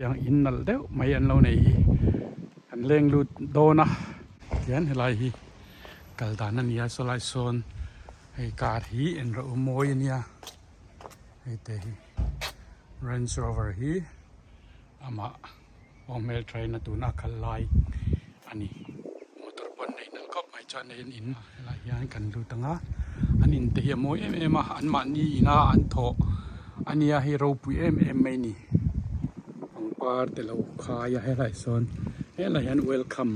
yang innal deuh mai an lo nei hi an leng lut dona hian helai hi kaldan ania solai son hei kar hi en ro moi ania hei te hi Range Rover hi ama omel train atuna khalai ani motor pon nei nal kop mai chan nei in la hian kan lu tanga an in te hi moi em a an ma ni ina an tho ania hi ro pui em mai ni par te lo khaya helai son helai han welcome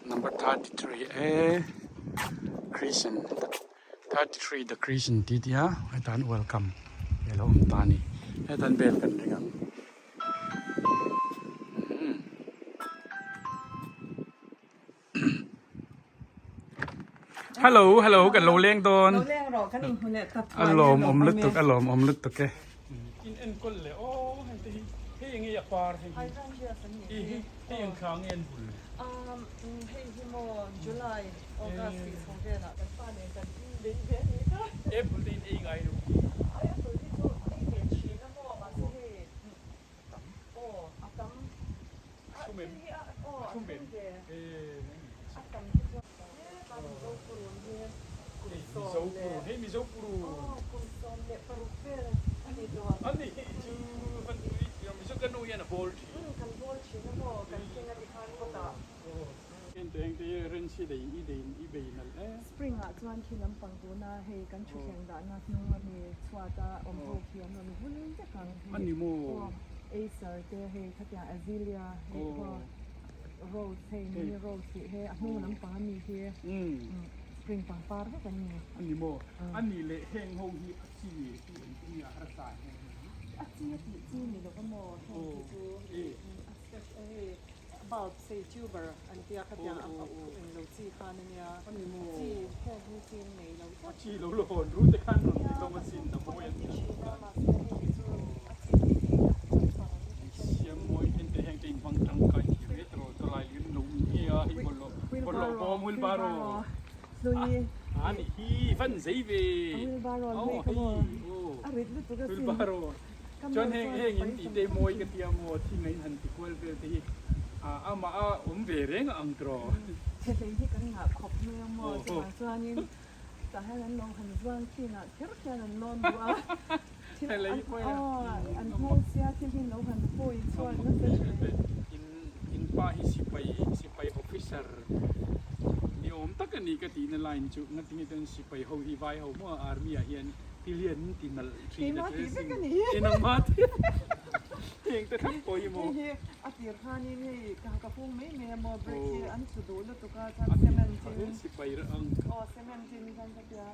number 33 Christian 33 the Christian titia hatan welcome hello tani hatan bel kan ringam hello kan lo leng don lo leng ro kan in hune tat alom om lut tuk ke in en kol le o hei yang ya par hei yang khang en bul hei himo July August songge na kan pa ne kan de ni ka April din ei ngai lu ai to ni to ni ke chi na mo ma se he atam sumem sumem atam ki to ba do purun he mi zo puru kun son le paru fer ani do ani chu fan mi zo kan no ya na bol kan bol chi na mo kan kinga di kan ko ta en teng te ren si dei i bei nal spring a chuan khi lampang tu na hei kan thu kheng da na nu ani chhuata omho khian on hulin te kang ani mo acer te hei khatia azalea hei ho rose hei ni rose hei a nu lampang ani hi spring pang par ha kan ni ani mo ani le heng hong hi chi ni a har sa a chi ti ni lo ko mo hei tu hei bulb say tuber and tia khatia in lo chi khan ania ani mo chi he ni chi nei lo chi lo lo hon ru te khan no lo ma sin na mo yan siam moi en te heng te in bang tang kai ki retro to lai lim no ni a hi bol lo bom wil baro lui ani hi fan sei ve wil baro lui ko mo a rit lu tu ga wil sin baro chon heng in ti te moi ka tia mo thi ngai han ti kwel ve te ama ve reng ang tro che sei hi kan nga khop me mo chuan in ta ha nan long han zuan khi na ther kha nan lon bua an mo sia thil hin lo han poi chuan na se in pa hi sipai officer ni om tak ani ka ti na line chu na tingi ten sipai ho hi vai ho mo army a hian tilian tinal tri na tracing enang mat heng te thak poi mo a tir khani ni ka phung me me mo break hi an chu do lu to ka chan semen sipai ra ang semen tin kan ta ya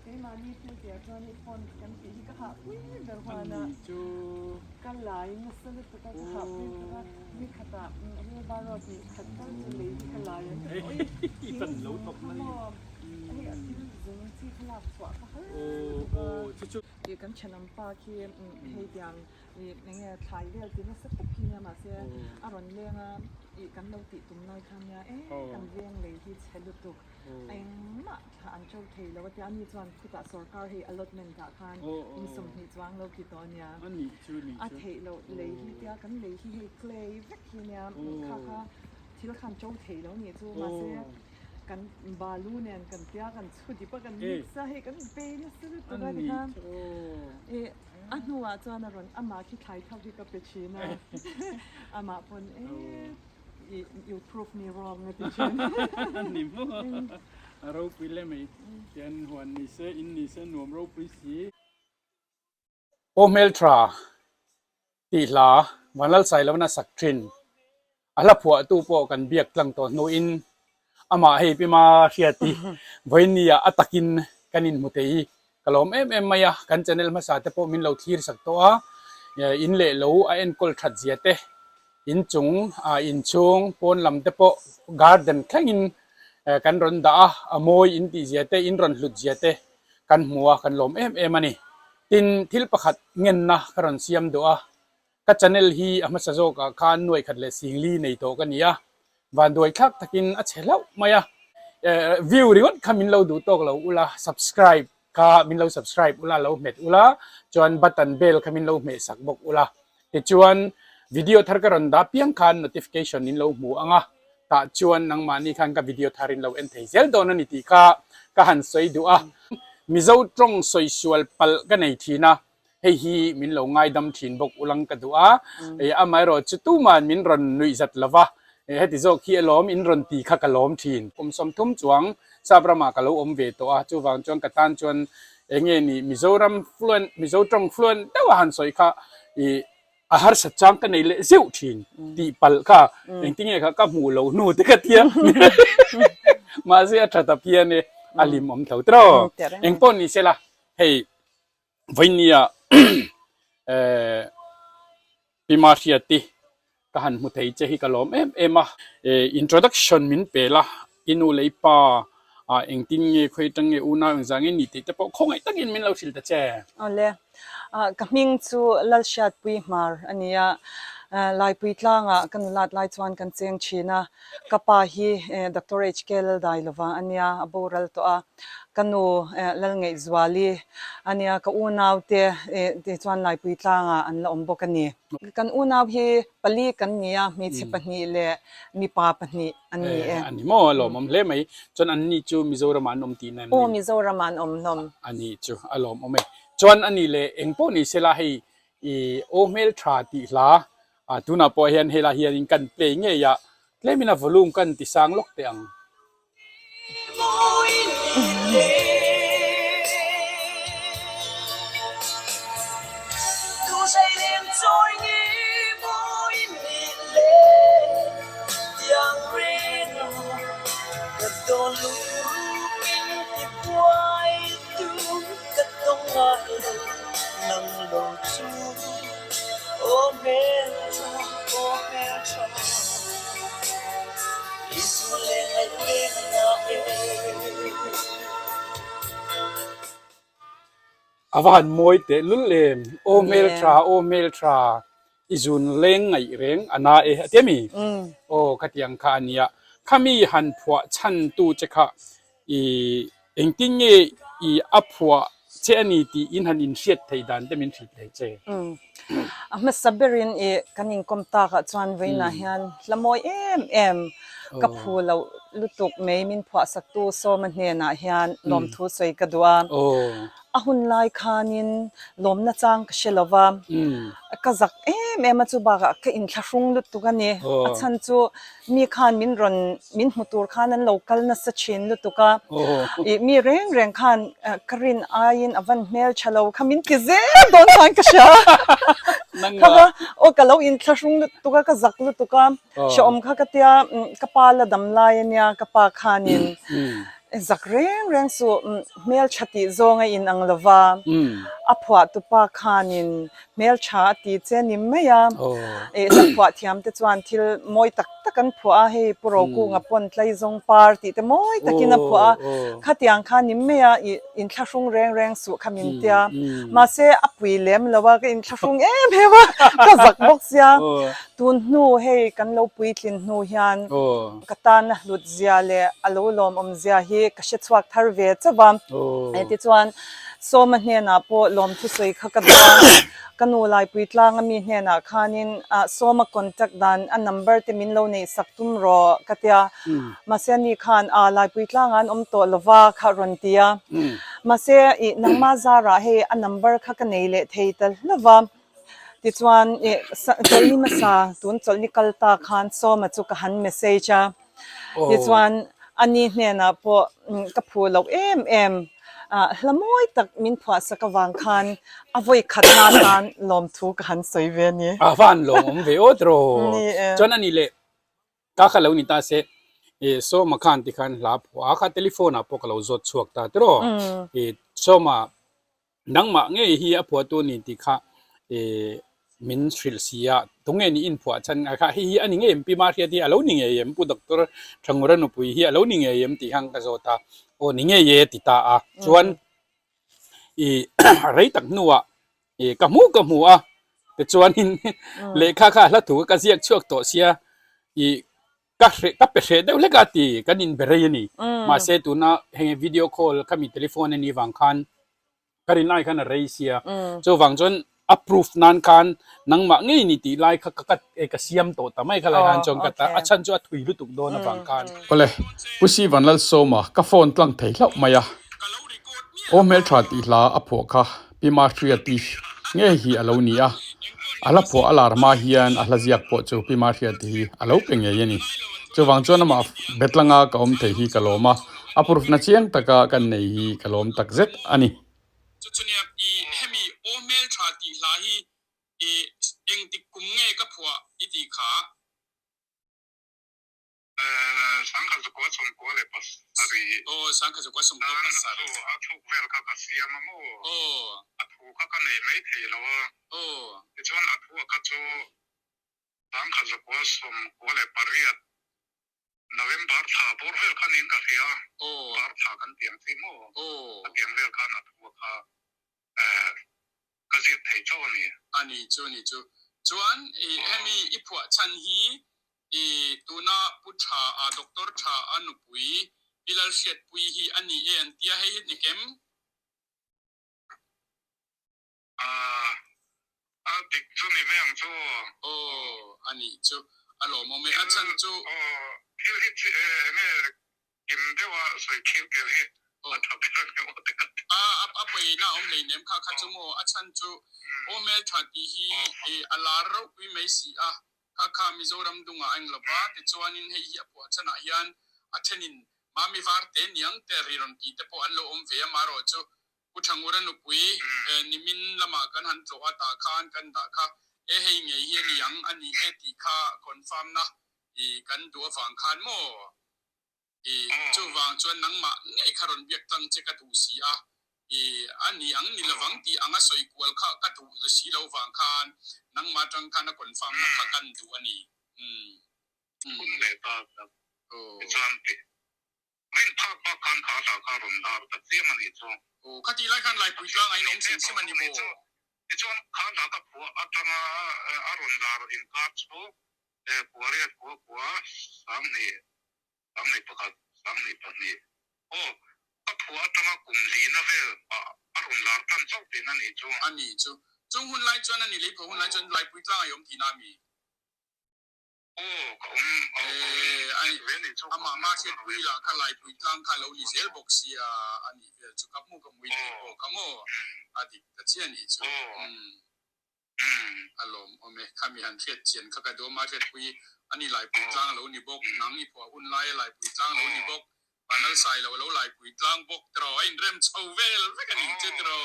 cái mà đi theo kiểu cho nên con cái gì các hạ quý được hoa na cái lại nó sẽ được các hạ quý các đi khát à như bao giờ thì khát cái gì lấy cái lại phần lấu tộc này cái ở trên dùng chi cái lạp xóa cái chút thì cái chân âm pa khi hay tiếng thì nghe thái lên thì nó sẽ tập khi mà sẽ à rồi lênอีกันเราติดตุ่มน้อยทำเนี่ยกันเรียงเลยที่เชลุตุกไอ้มาถ้าอันโชคดีแล้วก็จะมีจวนคือกับสอร์การให้ allotment กับคันมีสมหิจวางเรากี่ตัวเนี่ยอันนี้ชื่อนี่อาเทเราเลยที่เดียวกันเลยที่ให้เคลย์เวกที่เนี่ยค่ะที่เราคันโชคดีแล้วเนี่ยจู่มาเสียกันบาลูเนี่ยกันเดียวกันชุดที่ปกันมิกซ์ให้กันเป็นสุดตัวกันค่ะอันนู้นจวนอรุณอามาที่ไทยเท่าที่กับเปชีนะอามาปนyou prove me wrong นะที่ฉันนี่มั้งเราคุยเล่ไหมยันหัวนิเซอินนิเซนวมเราคุยสิโอเมลทราตีลาวันละใส่แล้วนะสักทรินอาลับหัวตู้ปอกันเบียกกลางตัวโนอินอามาให้ไปมาเชียตีวันนี้อัตกินกันอินมุเตยกลอมมายากันชแนลมาสาเตปมินเราทีร์สักตัวอินเล่เราเอ็นกอลทัดเจียเตอินจุงอินชุงปนลำเตปการ์เดนแข่งอินกันรอนดาโมยอินตีเจียเตอินรอนหลุดเจียเตกันหัวกันลมมันนี่ตินทิลประคัดเงินนะกันรอนเสียมดัวกัจจันเนลฮีอามาสะโจกขานหน่วยขัดเลสิงลีในโตกันนี้วันด้วยทักตะกินอัจฉริยะมายาวิวริวันคามินเราดูโตกันเราอุลา subscribe คามินเรา subscribe อุลาเราเม็ดอุลาจวนบัตตันเบลคามินเราเม็ดสักบกอุลาติจวน วิดีโอทาร์การันดาเพียงคัน notification นินเราหมู่อ่ะตาชวนนังมานี่คันกับวิดีโอทารินเราเอ็นเทเซลโดนนี่ตีก็หันสวยดูอ่ะมิเจ้าตรงสวยสวยปัลกันในทีนะเฮีมินเราง่ายดำทีนบกอุลังกันดูอ่ะไม่รอจุดตู้มันมินรันนุยจัดละวะที่โจขี้ล้อมอินรันตีข้ากล้อมทีนผมสมทุ่มจวงซาบรามากับเราเวตัวจูวังจวนกตันจวนนี่มิโซรัมฟลูนมิโซตรงฟลูนแต่ว่าหันสวยค่ะอาหารสัจจังกันในเลเซลทีนตีปัลค่ะที่นี่ค่ะก็หมูเราหนูติกเทียมาเสียทัดเพียเนี่ยอาลิมอมเถาตรอปนนี่เสละให้วันนี้พิมาเสียตีก็หันมุทัยเจฮิกลอมมาintroduction มินเปล่าอินูเลยป้าที่นี่คุยตั้งเงอุณาอุจางนี่ติแต่พอคงไอ้ตั้งยินมินเราสิลตะเจ้อ๋อเลยก็มิงจูลัลชัดปุยมาอันนี้ลายปุยตลางกันลาดลายจวนกันเจียงชีนะกับป้าฮีดรเอชเคลได้ลว่าอันนี้อบูรัลตัวกันนูลัลเงยสวาลีอันนี้ก็อุณาเตจวนลายปุยตลางอันละอมบกันนี่กันอุณาฮีปลีกันนี่มีสิปนี่เลมีป้าปนี่อันนี้มั่วหรอมันเล่ไหมจนอันนี้จูมิโซรามานอมตีนั่นมิโซรามานอมนมอันนี้จูอารมณ์ไม่จนอันนี้เลยปนนี่เสละให้โอเมลทราติลาดูน่าพอเห็นเฮลาเฮียนกันเพลงเงี้ยเล่มินาวอลุ่มกันที่สังล็อกเตียงอาวันมวยเตลุเลมโอเมลทราอิจุนเลงไงเร่งอันน่าเตมีโอ้ขัดยังคานี่ข้ามีหันผัวชันตูเจค่ะเอ็งติ้งเงอัพผัวเจนี่ตีอินหันอินเชียดไทยดันเตมินสิไทยเจมาสับเบรินกันยิงคอมตากจวนไว้นะฮันละมอยกับผู้เราลุตุกไม่มินผัวสักตัวโซมันเนี่ยนะฮันลมทุสวยกระดวนหุ่นลายคานินลมน่าจังก็เชลวามก็จักมาจูบากก็อินทรุงลุตุกันเนี่ยฉันจูมีคานมินรอนมินมุตูร์คานั้นโลกัลนัสชินลุตุกะมีเร่งคานกรินอายินอวันเมลชะโลขมินกิเซโดนสังกษาค่ะว่าโอ้ก็เราอินทรุงลุตุกะก็จักลุตุกะชอมค่ะก็เตียกปาละดำลายเนี่ยกปาคานินจักเร่งสู่เมลชติโซงอินอังลวาอภวตุปาคานินเมลชาติเจนิมเมียจักพวที่ยามเตจวนทิลมอยตักกันผัวให้ปรกูงปนไลซงปาร์ตี้แต่มอยตักินผัวขัดยังคานิมเมียอินทรุงเร่งสู่ขมินเตียมาเซอปุยเลมลวาก็อินทรุงเฮวะก็จักบอกเสียตุนนูให้กันเราปุยทินนูฮันกตันลุดเซียเลอโลลมเซียฮีก็เชิดสวักทาร์เวทจ้ะบ้างที่จวนโซมันเนี่ยนะพอลมทุสวยขกันกันนูไลปุยตลางมีเนี่ยนะคานินโซมาคอนแทคดันอันนัมเบอร์ที่มินเราในสักตุมรอกัตยามาเสียนี่คานไลปุยตลางอันโตลวาคารอนเตียมาเสียอีนังมาซาระให้อันนัมเบอร์ขกันในเลเทยตลวาที่จวนจอลนี่มาซาตุนจอลนี่กัลตาคานโซมาจุกหันเมสเซจที่จวนอันนี้เนี่ยนะพอกับผู้เราละมอยตักมินผัวสักวังคันอวัยขัดนาทานลมทุกหันสวยเวียนี่ฟันลมเวโอตรจนอันนี้เลยก็ขลังนิตาเสโซมาคันที่คันลาผัวข้าเทลิโฟนพวกเราจดสวกตาตรโซมานังมาเงี้ยเฮียผัวตัวนี้ที่ข้ามินสิลเซียตรงนี้อินผัวฉันค่ะเฮียอันนี้เงี้ยปีมาเฮียที่เรานี่เงี้ยผู้ด็อกเตอร์ช่างวรนุปุยเฮียเรานี่เงี้ยที่หังกระโจตาโอ้นี่เงี้ยติตาชวนไรตักนัวกะมูแต่ชวนอินเลขาค่ะแล้วถูกกระเสียกช่วงโตเสียก็เป็นเรื่องเดียวกันที่กันอินเบรย์นี่มาเสตุนะเห็นวิดีโอคอลก็มีโทรศัพท์นี่วางคันกันอินไลน์กันอะไรเสียจนวางจน approve nan kan nang ma ngei ni ti lai kha ka e ka siam to ta mai khala han chong ka ta achan chu a thui lu tuk do na bang kan ole pusi vanlal so ma ka phone tlang thei hlau maya o mel tha ti hla a pho kha pima thria ti nge hi alo ni a ala pho alar ma hian a hlaziak po chu pima thria ti alo penge yani chuwang chuan ma betlanga ka om thei hi kaloma apuruf na chiang taka kan nei hi kalom tak zet ani chuchunia I hemi omel thati lahi e engtik kumnge ka phua iti kha sangkha zo ko som ko le pas ari sangkha zo ko som ko pas ari athu vel ka ka siam mo athu ka ka nei mai thei lo chuan athu ka chu sangkha zo ko som ko le pariat November tha bor vel kan in ka ria bar tha kan tiang si mo tiang vel kan athu ka ka zit thei chaw ni ani chu ni chu chuan e hemi ipua chan hi e tuna pucha a doctor tha anupui ilal shet pui hi ani e an tia hei ni kem a dik chu ni meng chu ani chu alo mo me achan chu hil hit ne kim dewa soi khil ke hi apoi na om nei nem kha kha chu mo achan chu o mel thati hi e alar ro wi mai si a kha kha mizoram dunga angloba te chuanin hei hi apo chana hian athenin mami var te niang te riron ti te po anlo om ve maro chu uthangura nu pui nimin lama kan han tlo ata khan kan da kha e hei nge hi niang ani e ti kha confirm na e kan du awang khan mo e chu wang chuan nang ma ngai kharon biak tang che ka tu si a e ani ang ni lawang ti anga soi kwal kha ka tu si lo wang khan nang ma tang khan a confirm na kha kan du ani kun le ta chuan ti min pha pa khan kha sa kha ron da ta che mani chu khati lai khan lai pui tlang ai nom sin si mani mo ti chuan khan da ka phu atanga aron dar in ka chu puare pu samne pakat samne pani ka phu atanga kumli na vel aron lar tan chau te na ni chu ani chu chung hun lai chuan ani le phu hun lai chuan lai pui tlang ai om ti na mi ai ama ma che pui la kha lai pui tlang kha lo ni zel box ya ani vel chu kap mu ka mui ti ko kamo adi ta chi ani chu alom ome khami han thiet chen kha ka do ma thiet pui ani lai pui tlang lo ni bok nang i pho hun lai pui tlang lo ni bok panal sai lo lai pui tlang bok tro in rem chau vel ve kan in che tro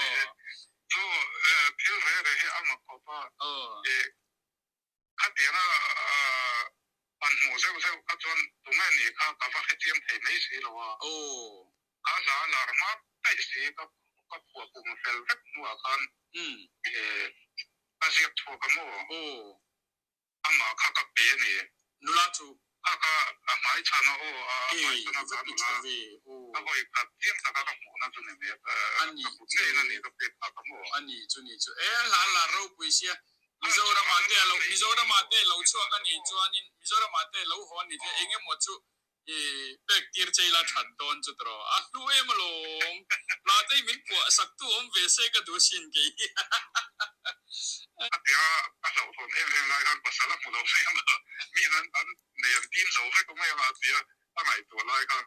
chu phil re he ama ko pa ka tiara an mo se ka chon tunga ni ka fa khetiam thei nei si lo wa ka za lar ma tai si ka phu pu ma fel vek mu kan asiak thu ka mo ama kha ka pe ni nula chu ka mai chana mai chana ka nula hoi ka tiam ta ka mo na chu ne me ani chu ne ni ka pe ka mo ani chu ni chu la ro pui sia Mizoram ate lo chu ka ni chuanin Mizoram ate lo ho ni te enge mo chu pek tir cheila than don chu tro a lu em long la te min po sak tu om ve se ka du sin ke atia a lo thon em lai kan pasala mo lo se ma mi nan an ne team zo fe ko mai ma tia a mai to lai kan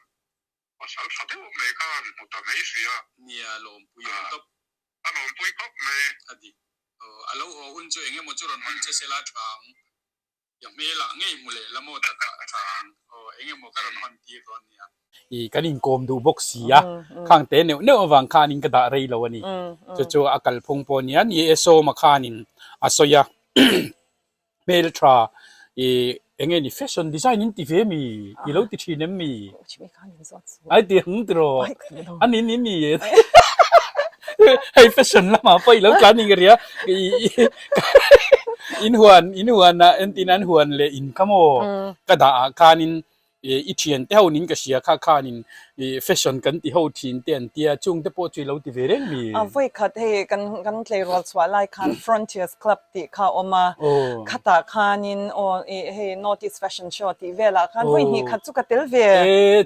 pasal phatu me kan mo ta nei sia ni a lom pui top a lom pui kop me adi alo ho hun chu enge mo chu ron hon che sela thang yang me la ngei mu le la mo ta ka thang enge mo ka ron hon ti ron nia i kanin kom du box sia khang te ne ne wang khanin ka da rei lo ani chu chu akal phung po nian e so ma khanin asoya mel tra e enge ni fashion design in ti ve mi i lo ti thi nem mi ai ti hung tro ani ni hay fashion lama pa ilaw planning area in huan na entinan huan le in kamo kada kanin ichian te honin ka sia kha khanin fashion กันที่เขาทีนเตียนเตียจุงแต่พอจุยเราที่เวรมี voi khat he kan klei rol chwa lai khan Frontiers Club ti kha oma โอ้ khata khanin o he notice fashion show ti vela khan voi ni khat chu ka tel ve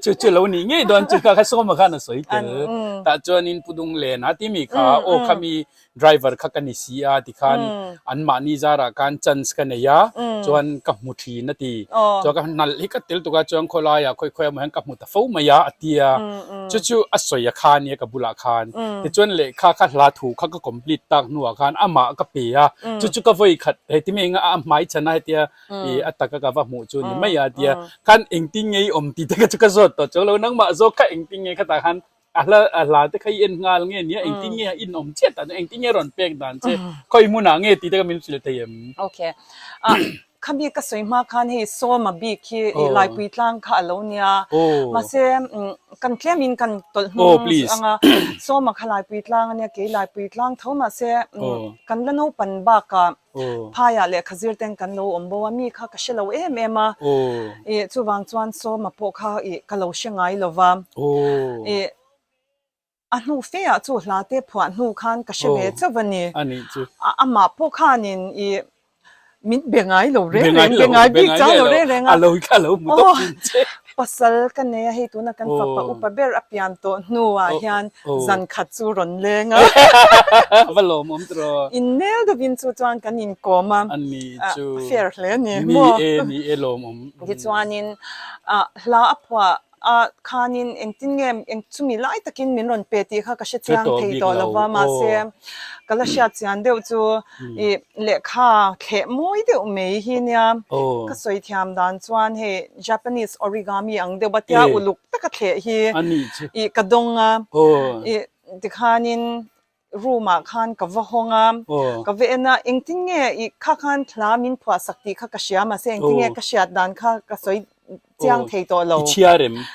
จุเรานี่ไงโดนจุข้าส่งมาข้าน่ะสวยเต๋อแต่จวนนินปุดุงเลนะที่มีข้าโอ้ข้ามี driver ข้ากันนิสีอาที่ขันอันมานี่จาระการจันส์กันเนี่ยจวนกับมุทีนั่นทีจวนกันนั่นลิกติลตัวกันจวนคนลายค่อยๆเหมือนกับมุตฟูมายาเตียจู่ๆอัศยคานเนี่ยกับบุลาคานแต่จวนเล็กข้าลาถูข้าก็ complete ตักหนัวคานอามากับเปียจู่ๆก็voiขัดเฮ้ยที่มีงาไม้ชนะเตียอัตตะก็ว่าหมูจุนไม่ยาเตียขันเองติ้งไงอมตีแต่ก็จะกระโดดต่อจวนเรานั่งมาโซข้าเองติ้งไงข้าตาขันอะไรแต่ใครเอ็นงานเงี้ยเนี่ยเองติ้งเงี้ยอินอมเจ็ดแต่เองติ้งเงี้ยร้อนเปียกดันเจ้ค่อยมุนหางเงี้ยตีแต่ก็มีสุดเทียมโอเคคำบีก็สวยมากคันให้โซมาบีคีลายปีตลังค่ะแล้วเนี่ยมาเซกันแค่มินกันตัวโซมาขลายปีตลังเนี่ยเกลายปีตลังเท่ามาเซกันแล้วนู้ปันบากะพายาเล็กขจิรเต็งกันเราบอกว่ามีค่ะก็เชลเอาเอ็มาจู่วางจวนโซมาพกค่ะก็เราเชียงไงเราว่าอันนู้เฟียจู่ลาเตพวนนู้คันก็เชเวเจ้าวันนี้อามาพกค่ะนินมินเบียงไงเราเร่งเบียงไงบิ๊กจ้าเราเร่งอ่ะเรามุดกินเจ้ปัสสาวะกันเนี่ยให้ตัวนักการฝักปะอุปเบอร์อภิยันโตนัวยันจันขัดจูรนเลงอ่ะว่าลมตรออินเนลดวินจูจวนกันอินโกมาอันนี้จูเฟียร์เลยเนี่ยนี่ลมกิจวันินลาอัพวะคานินเองติงเงมเองจุมีไล่ตะกินมินรอนเปตีค่ะก็เชื่อเจียงเทยตัวแล้วว่ามาเสียก็เลยเชื่อเจียงเดียวจูเล็กค่ะเขมวยเดียวไม่หินยามก็สวยเทียมดันจวนเฮ Japanese origami อังเดียวบัตยาอุลุกตะกะเขฮีกระดงอ่ะดิคานินรูมาคันกับวะฮงามกับเวน่าเองติงเงอีข้าคันทลามินผัวสักทีข้ากระเชียมาเสียเองติงเงกระเชียดันข้าก็สวยเจียงเทตัวเรา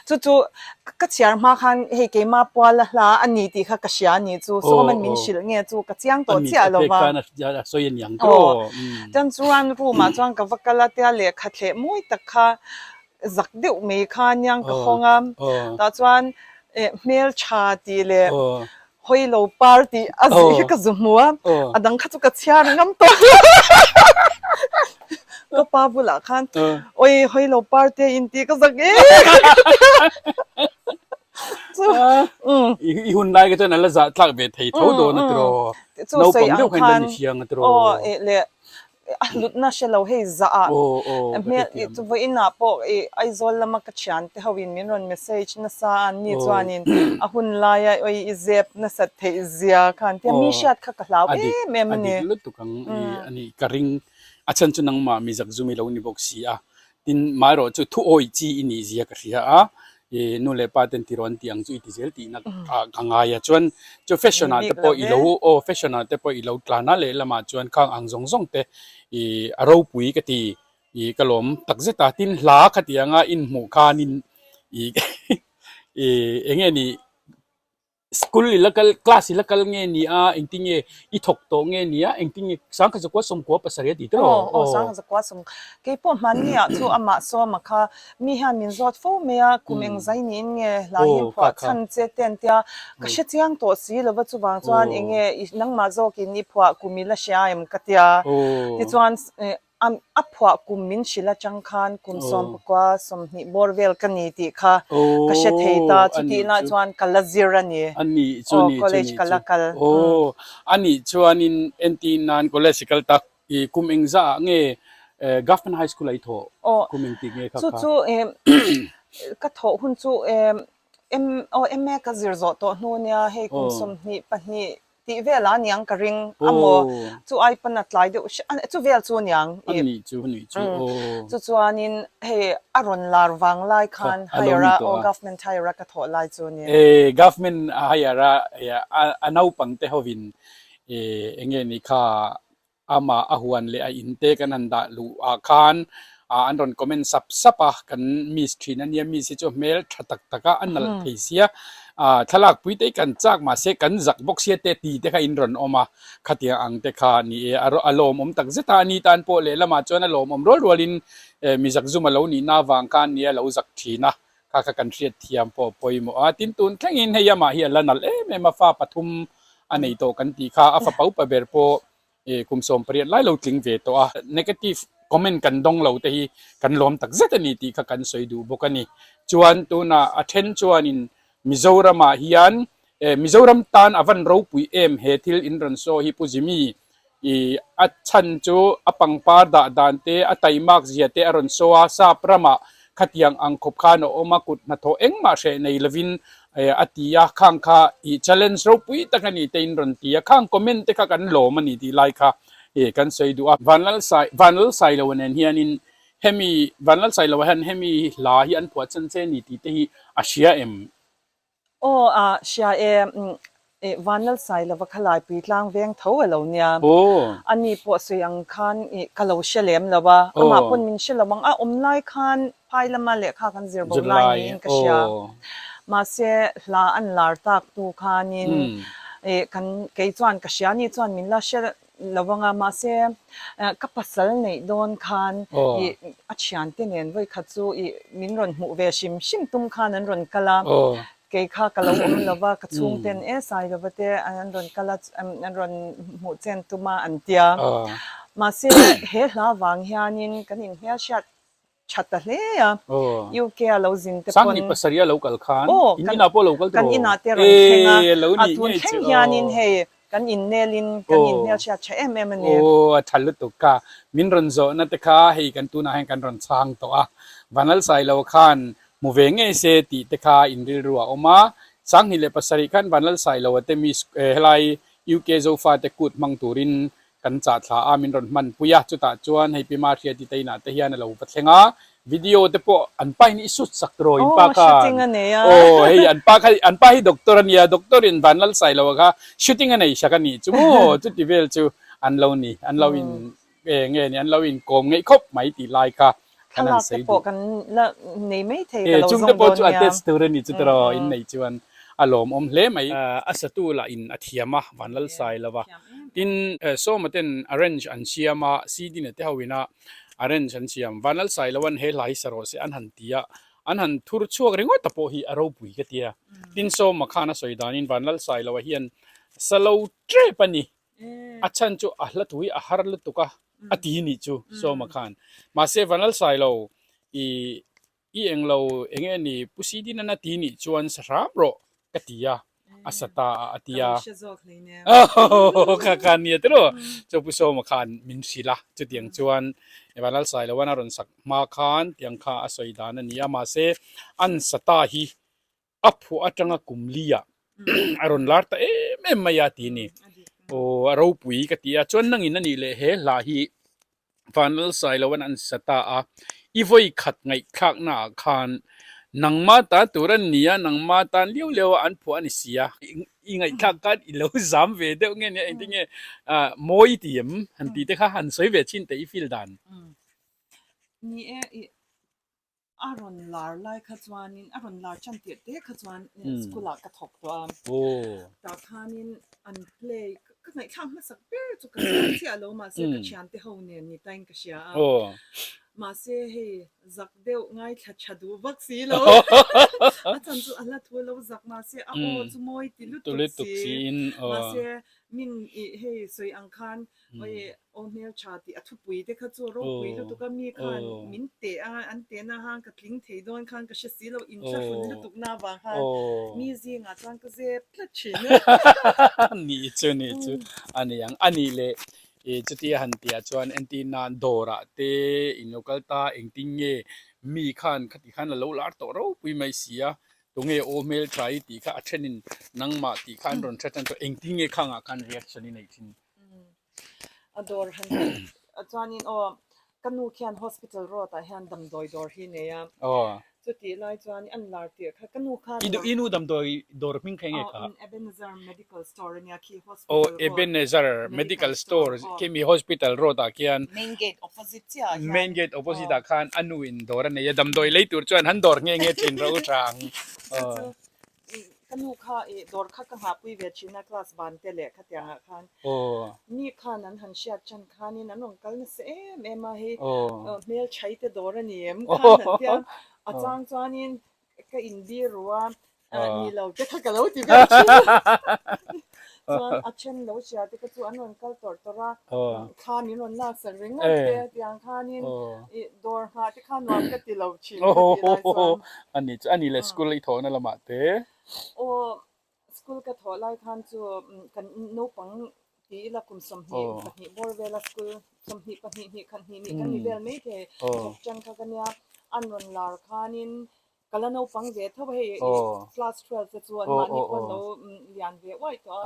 จู่ๆก็เชียร์มาคันเฮเกมาปัวละอันนี้ที่ข้ากระเชียนี่จู่ส่วนมันมินชิลเงี้ยจู่ก็เจียงตัวเจียเราว่าสวยอย่างโตจันจวนรูมาจวนกับวกละเตียเล็กขัดเละมวยตะข้าจักเดียวไม่คันยังก็ฮงามตาจวนเมลชาตีเล่ฮอยโลปาร์ตี้อาศัยก็จุมัวดังข้าจู่ก็เชียร์งามตัวก็ป้าบุลาคันโอ้ยเฮ้ยเราปาร์ตี้อินทีก็สักอีหุ่นได้ก็จะนั่นแหละจะทักเวทีทั้งโดนตัวเราผมเดียวกันดันเชียงตัวโอ้เละลุดน่าเชลเราให้จ่าเมื่อตัววินน่ะพอไอโซลมากัจฉันที่เขาวินมินรอนเมสเซจน่ะสานนี่จวนนินหุ่นลายโอ้ยอิเซฟน่ะสัตย์เทียคันที่มีชัดข้าก็ลาวแม่มันเนี่ยลุดตุกังอันนี้กระริงอาจารย์จุนังมามีจักจุมีเรานี่บอกสิดินมารอจุทุโอยจีอินี่เสียกระเสียนู่นเลยป้าเต็นที่ร้อนที่ยังจุอิติเซลที่นักกังไงจวนจุแฟชั่นแต่พออีโลแฟชั่นแต่พออีโลกลานาเลยละมาจวนข้างอังซงซงเตเราปุยกติกลมตักเจตาตินลาคติยังอินหมู่คานินเองนี่ school ilakal class ilakal nge ni engtinge ithok to nge ni engtinge sang ka jakwa som ko pasariya ti tro sang ka jakwa som ke po man ni chu ama so makha mi ha min zot fo me a kumeng zai ni nge la hi pho chan che ten tia ka she chiang to si lo wa chu wang chuan enge nang ma zo ki ni pho kumi la sha em ka tia ti chuan apwa kumin shila changkhan kum som kwa som ni borvel kani ti kha ka she theita chuti na chuan kalazira ni ani chuni college kalakal ani chuan in nt9 college kalta kum engza nge government high school ai tho kum eng ti nge kha chu ka tho hun chu em ka zirzo to no nya he kum som ni pani ti vela niang ka ring amo chu ai panat lai de chu vel chu niang ani chu chuanin he aron lar wang lai khan hayara o government hayara ka tho lai chu ni government hayara ya anau pangte hovin enge ni kha ama ahuan le a inte kananda lu a khan anron comment sapa kan mystery nan ya mi si chu mel thatak taka anal theisia thalak puite kan chak ma se kan zak box se te ti te kha inron oma khatia ang te kha ni alom tak zeta ni tan po le lama chona lom rol rolin mi zak zuma lo ni na wang kan ni lo zak thina ka kan riat thiam po poimo a tin tun thengin heyama hi lanal me ma fa pathum anei to kan ti kha afa pau pa ber po kumsom priat lai lo tling ve to a negative comment kan dong lo te hi kan lom tak zet ani ti kha kan soidu bokani chuan tu na athen chuan in Mizoram a hian Mizoram tan avan ro pui em he thil in ran so hi pujimi i achan chu apang par da dante atai mak zia te aron so a sa prama khatiang angkhop khan oma kut na tho engma she nei lovin atia khang kha I challenge ro pui takani te in ron tia khang comment te kha kan lo mani ti lai kha kan sei du a vanal sai lo nen hian in hemi vanal sai lo han hemi la hi an phua chan che ni ti te hi asia em Shia vanal sai la vakhalai pi tlang veng tho alo nia ani po suyang khan kalo shelem lawa ama pun min shelawang a omlai khan phailama le kha kan zirbo lai in ka sha ma se la an lar tak tu khanin kan ke chuan ka sha ni chuan min la shel lawanga ma se kapasal nei don khan achian te nen voi khachu min ron mu ve shim tum khan an ron kala ke kha kalo lawa ka chung ten sai lawate an ron kala an ron mu chen tuma antia ma se he hla wang hianin kanin hia shat chata hle ya UK lo zin te pon sang ni pasaria local khan inina po local kan ina te ron thenga atun theng hianin he kan in nelin kan in hia shat cha em ne thalu tu ka min ron zo na te kha hei kan tu na hen kan ron chang to a vanal sai lo khan muvenge se ti te kha in ril ruwa oma sang hi le pasari khan vanal sai lo te mi helai UK zo fa te kut mang turin kan cha thla a min ron man puya chuta chuan hei pima thia ti teina te hian lo pathenga video te po an pai ni sut sakro in pa ka hei an pa hi doctor ania doctor in vanal sai lo ka shooting anei shakani chumo chu ti vel chu an lo in nge ni an lo in kom ngei khop mai ti lai ka kanan sei po kan la nei mai the ka lo chung te po chu attest to ni chu tro in nei chuan alom hle mai asatu la in athiama vanal sai lawa tin so maten arrange an siama cd ne te hawina arrange an siam vanal sai lawan he lai saro se an hantia an han thur chuak ringo tapo hi aro pui ka tia tin so makhana soidanin vanal sai lawa hian salo tre pani achan chu ahla thui ahar lu tuka ati ni chu so makhan ma se vanal sai lo i englo enge ni pusidi na ti ni chuan sram ro katia asata atia ka ni tro chu puso makhan min sila chu tiang chuan vanal sai lo wana ron sak ma khan tiang kha asoi dan ni ama se an sata hi aphu atanga kumlia aron larta maya ti ni aro pui katia chuan nangin ani le he la hi vanal sai lawan an sata a ivoi khat ngai khak na khan nangma ta turan nia nangma tan liu an phu ani sia I ngai khak kan I lo zam ve de nge ne endinge moi tiam han ti te kha han soi ve chin te I fil dan ni aron lar lai kha chuanin aron lar chan ti te kha chuan skula ka thok to ta khanin an play ka ngai khang ma sak per chu ka chi alo ma se ka chian te ho ne ni tain ka sia ma se he zak deu ngai thla chadu vak si lo achan chu ala thu lo zak ma se a o chu moi ti lu tu si ma se min he soi ang khan oi onel chati athu pui te kha chu ro pui lu tu ka mi khan min te an te na hang ka tling thei don khan ka she si lo in cha fun lu tu na wa khan mi zi nga chang ka ze pla chin ni chu ani yang ani le chuti han tia chuan antina dora te in local ta engting nge mi khan khati khan lo lar to ro pui mai sia tunge o mail try ti kha athenin nangma ti khan ron thatan to engting nge khanga khan reaction ni nei thin ador han chuanin kanu khian hospital ro ta hian dam doi dor hi ne ya chuti lai chuan an lar ti kha kanu khan inu dam dor ming khenge kha Ebenezer medical store nia ki hospital Ebenezer medical store ke mi hospital ro ta kian main gate opposite khan anu in dor ne ya dam doi leitur chuan han dor nge tin ro tang kanu kha dor kha ka ha pui ve china class ban te le kha tia khan ni khan an han sha chan khanin an ong kal na se ema he mel chai te dor ani em khan tia achang chuanin ก็อินดี้รู้ว่านี่เราจะขัดกันแล้วที่แบบส่วนอาเช่นเราเชียร์ที่ก็ส่วนนั้นก็ตัวละข้านี่นนนักสังเกตเดียอย่างข้านี่ดอร์ฮาที่ข้านอนก็ติเราชิมก็ติเราส่วนอันนี้เลยสกุลอีโถนั่นละมาเต้โอ้สกุลก็ถอดไล่คันจูกันนูปังที่ละคุมสมเหตุปะหิบอลเวลาสกุลสมเหตุปะหิหิคันหินี่กันมีเวลไม่เทจังกันยาอันวันลาคานินกัลโนปังเวทเท่าไหร่คลาส12จะชวนมานี่คนเราเรียนเวไว้ก็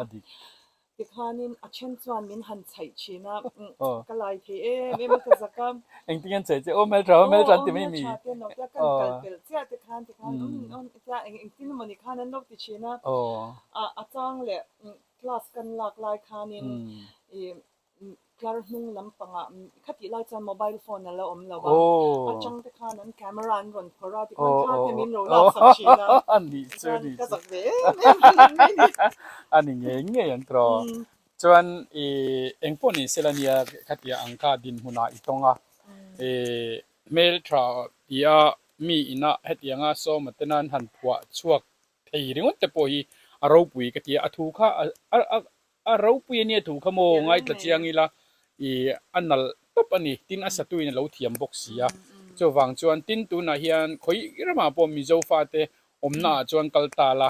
ที่คานินอาเช่นชวนมินหันใส่ชีนะก็ไล่ที่ไม่มาจะสักเอ็งที่กันเจ๊โอ้เมลทรันที่ไม่มีชาเตียนนกจะกันกันเปิดเจ้าที่คานจะเอ็งที่มันนี่คานั้นนกที่ชีนะอาจารย์เลยคลาสกันหลากหลายคานินคลาร์นุ่งลำปังขัดที่ไล่จากโมบายโฟนนั่นแหละเราว่าอาจารย์ที่คานั้นแคมราอันรอนพอราที่คนคาที่มินเราลับสักชีนะอันนี้ช่วยนี่ก็สักเว้อันนี้เงี้ยอย่างตรอจวนเอ็งพวกนี้เซลเนียขัดที่อังคาดินหุนาอีตงเมลทราที่มีอินะเฮ็ดยังอ่ะโซมาเตนันหันผัวช่วงที่ริงวันแต่พอฮีอารมณ์ปุยกะที่ถูกค่ะเราปุยเนี่ยถูกขโมยไงแต่เชียงอีละอันนั้นตบอันนี้ตินอาศัยตัวเนี่ยเราเทียมบอกเสียจวงจวนตินตัวน่ะเฮียนคอยระมาปอมมีเจ้าฟ้าเตอมน่าจวนกัลตาละ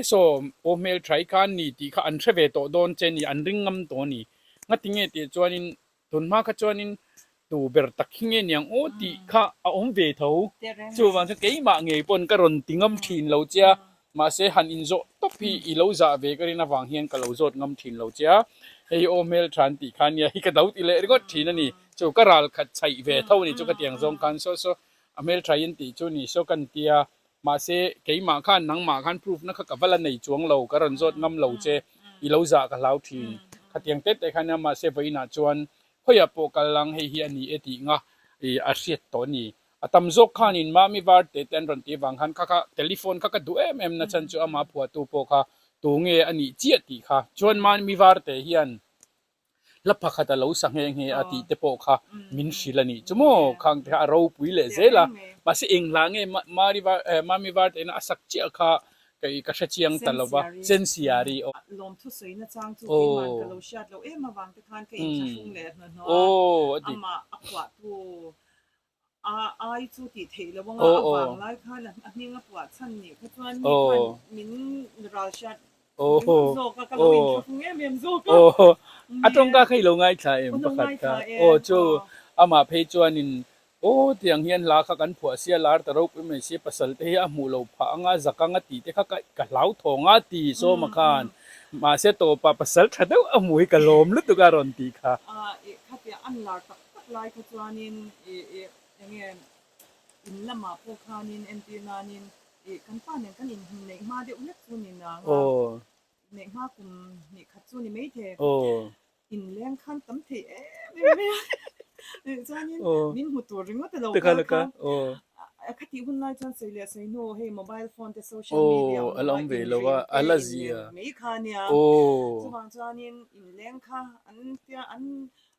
โซโอเมลทริการนี่ที่ข้าอันเชเวโตโดนเจนี่อันริงงำตัวนี่งั้นที่เนี่ยที่จวนินตุนมาข้าจวนินตัวเบอร์ตักหิ้งเนี่ยโอ้ที่ข้าอมเวทเอาจวงจะเกี่ยมาเงยปนกระรอนติงำทินเราเจ้ามาเสหันอินโซตบพี่อีโลซาเวกรินาวังเฮียนกับเราโซดงำทินเราเจ้าเฮโอเมลทรันติขันเนี่ยฮิกระดาวติเลริกอทีนั่นนี่จูกระรัลขัดใช้เวทเท่านี้จูกระเตียงทรงกันโซอเมลทรันติจูนี่โซกันเตียมาเสเกี่ยมาขันนังมาขันพรูฟนักกับวันในจวงเรากระรันโซดงำเราเจ้าอีโลซากับเราทีนขัดเตียงเต็ดแต่ขันเนี่ยมาเสไว้น่าจวนพยาปกลังเฮียนี่ติงะอาเซียตัวนี้ตำจกขันินมามีวาร์เตเตนรันตีวังขันข้าเทลิฟอนข้าดูนะฉันจูอามาผัวตัวปกตัวเงอันนี้เจียติค่ะจวนมันมีวาร์เตเฮียนลับพักตะเลาสังเฮงอติเตปค่ะมินชิลนี่จมูกขังเทอาราปุยเลเซล่ะมาสิเองหลังมาริวามามีวาร์เตนะสักเจียค่ะก็เชียงตลอดว่าเซนซิอารีลมทุสวยนะจังทุกที่มันก็เราเชื่อเรามาวางไปทานก็เองจะฟุ้งเลยนะเนาะอามาอักวาตัวไอจูติเทแล้วว่าว่างไล่ค่ะนะอันนี้ก็ปวดชั้นนี่เพราะว่านี่มันมินราชัดโซก็กระโดดฟุ้งเมียมโซก็ตรงก็เคยลงไงใช่ไหมประกาศจูอามาเพจจวนินเตียงเฮียนลาขักันผัวเสียลาแต่เราไม่เสียภาษาเทียมูเราพังอาจักงาตีเทขักกะเหลาทองอาตีโซมาคานมาเสียโตปะภาษาถ้าเดาอามุยกะลมลุตุการันตีค่ะขัดยาอันลาตักไล่ขจวนินอย่างเงี้ยอินละมาพวกขานินเอ็นตีนานินกันป้าเนี่ยกันอินเน็กมาเดี๋ยวเล็กจูนินนะเน็กมาคุมเน็กขัดจูนิไม่เทอินเลี้ยงขั้นตั้มเทไม่จานินมินหูตัวริงว่าแต่เราค่ะขัดที่หุ่นไล่จนเสียเลยใส่โน้เฮ้โมบายโฟนแต่โซเชียลมีเดียอารมณ์เวลว่าอะไรสิไม่ค่ะเนี่ยสว่างจานินอินเลี้ยงค่ะอันเดียอัน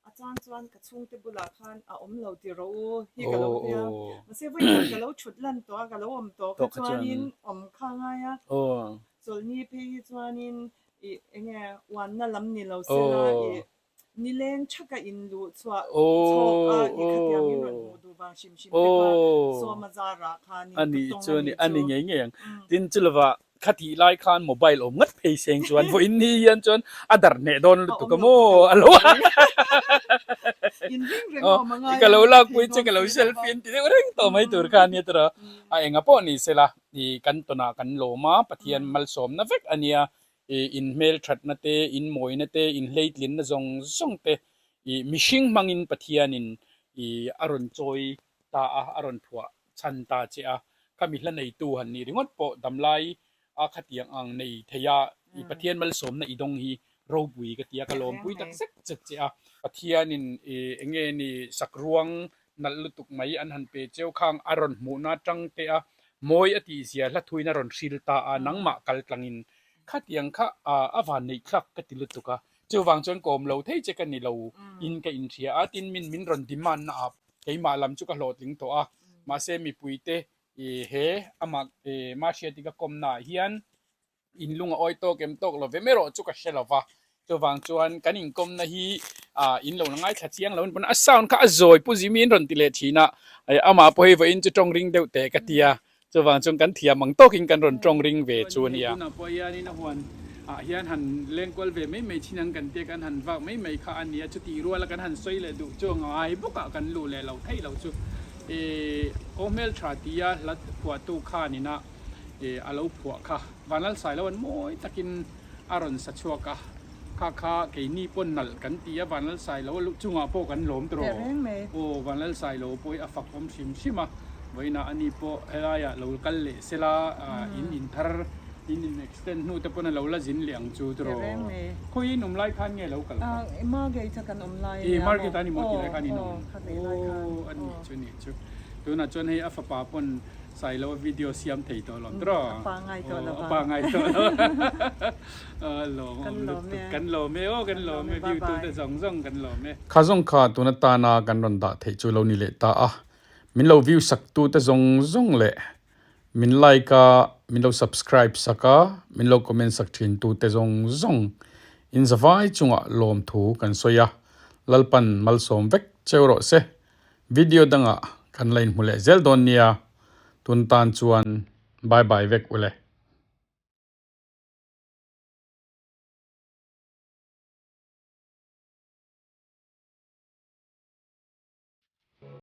อาจารย์จวนกระชุ่งเตบุลาคันเราที่เราฮีกับเราเนี่ยมาเสียวันกับเราชุดลั่นตัวกับเราตัวกับจวนินข้างไงส่วนนี้พี่จวนินเงี้ยวันนั้นลำนี้เราเสียนี่เล่นชักกับอินดูชัวขัดยามีรถดูบางชิมชัวมาจาราคานี่อันนี้จวนนี่อันนี้เงี้ยดินจุลว่าขัดที่ไล่คานโมบายงัดเพย์เซงจวนพออินนี่ยันจวนอัดเนดอนตุกโมอัลวะkalau lagu itu kalau selfie itu orang tahu mai turkan ya tera ngapo ni sila di kantona kan loma patian malsom na vek ania in mail chat na te in moi na te in late lin na zong te mishing mangin patianin aron choi ta aron phua chan ta che kami hla nei tu han ni ringot po damlai khatiang ang nei theya patian malsom na idong hi robui ka tia kalom pui tak sek chek che pathianin enge ni sakruang nallutuk mai an han pe cheu khang aron mu na tang te moi ati sia la thuina ron silta nangma kal tlangin khatiang kha awan nei thlak ka tilutuka chewang chon kom lo thei che kan ni lo in ka in thia atin min ron diman na ap keima lam chu ka hlotling to ma se mi puite เฮอามักมาเชียติกกอมนาเฮียนอินลุงออยโตเกมโตกเราเวเมโรจุกเชลวะตัววางจวนกันอินกอมนะฮีอินลงง่ายขัดเสียงเราเป็นอัศวนข้าจอยผู้จิมินรอนติเลทีนะอามาพอให้อินจะจงริงเดวเตกตียตัววางจงกันเทียมังโตกินกันรอนจงริงเวจวนเนี่ยนะพอยานี่นะฮวนเฮียนหันเล่นกอลเวไม่ชินังกันเตียกันหันว่าไม่ข้าอันนี้จุดตีรัวแล้วกันหันซอยเลยดูจงไอ้พวกกันรู้เลยเราให้เราจุโอเมลทราตียลัดผัวตู้ข้านี่นะอาลูผัวค่ะวันนั้นใส่แล้ววันโมยตะกินอารอนสัชวกะข้าเกนี่ปนนัลกันตียวันนั้นใส่แล้วลุจุงอาโปกันหลอมตรอโอ้วันนั้นใส่แล้วปอยอฟักผมชิมไว้นะอันนี้ปออะไรอะเรากันเลยเสลาอินทาร์อินextend นู่นแต่ปนเราละจินเหลียงจูตรอคุยนุ่มไล่ขันไงเรากันมาเกยจะกันอมไลมาเกยตานี่หมดกี่ไล่ขันนี่น้องอันนี้ชุนี่ชุตัวน่ะจนให้อฟปาปนใส่แล้ววิดีโอเสียมถ่ายตัวหลอมตรอปางไงตัวละปางไงตัวหลอมกันหลอมเมโอกันหลอมเมวิวตัวแต่ส่งกันหลอมเมข้าส่งข้าตัวนั้นตานากันรอนตาถ่ายจูเรานี่เลยตามินเราวิวสักตัวแต่ส่งเลยมินไลค์ก็มินเรา subscribe สักก็มินเราคอมเมนต์สักทีตัวแต่ส่งอินสบายจุงอ่ะลมถูกันสวยลัลปันมัลสมเวกเจ้าโรเซวิดีโอดังอ่ะกันไลน์มุเลเซลโดนเนียตุนตานชวนบายบายเวกอุเล